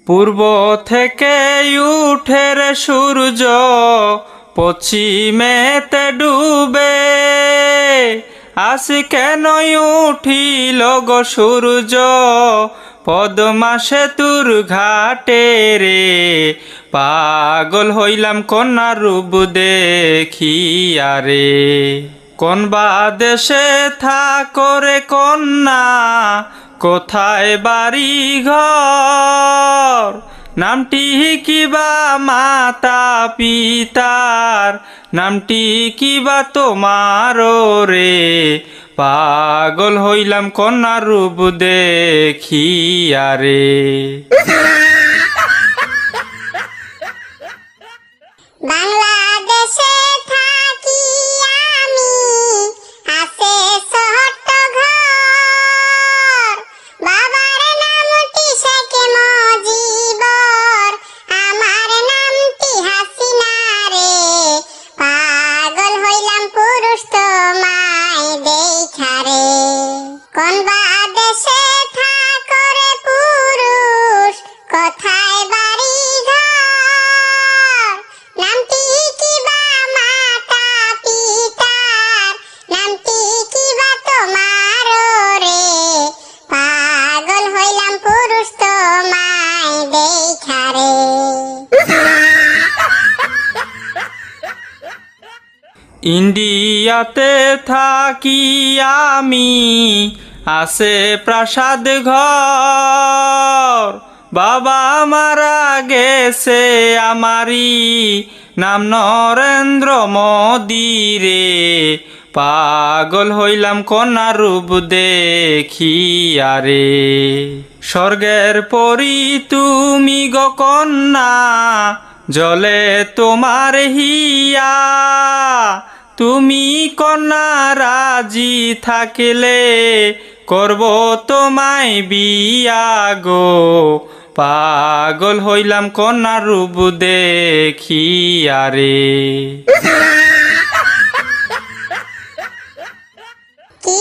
পূর্ব থেকে উঠে রে সূর্য পশ্চিমেতে ডুবে, আসি কেন উঠিল গো সূর্য পদ্মা সেতুর ঘাটে রে। পাগল হইলাম কন্যার রূপ দেখিয়া রে। কোন বা দেশে থাকো রে কন্যা, কোথায় বাড়ি ঘর, নামটি কিবা মাতা পিতার, নামটি কিবা তোমার রে। পাগল হইলাম কন্যার রূপ দেখিয়া রে। বাংলাদেশে থাকি আমি, আছে ছোট্ট ঘর, বাবার নামটি শেখ মুজিবর, আমার নামটি হাসিনা রে। পাগল হইলাম পুরুষ তোমায় দেখা রে। কোন বা দেশে থাকো রে পুরুষ, কোথায় বাড়ি ঘর, নামটি কিবা মাতা পিতার, নামটি কিবা তোমার রে। পাগল হইলাম পুরুষ তোমায় দেখা রে। ইন্ডিয়াতে থাকি আমি, আছে প্রাসাদ ঘর, বাবা মারা গেছে আমারি, নাম নরেন্দ্র মোদি রে। পাগল হইলাম কন্যার রূপ দেখিয়া রে। স্বর্গের পরি তুমি গো কন্যা, জলে তোমার হিয়া, তুমি কন্যা রাজি থাকিলে করব তোমায় বিয়া গো। পাগল হইলাম কন্যার রূপ দেখিয়া রে। কি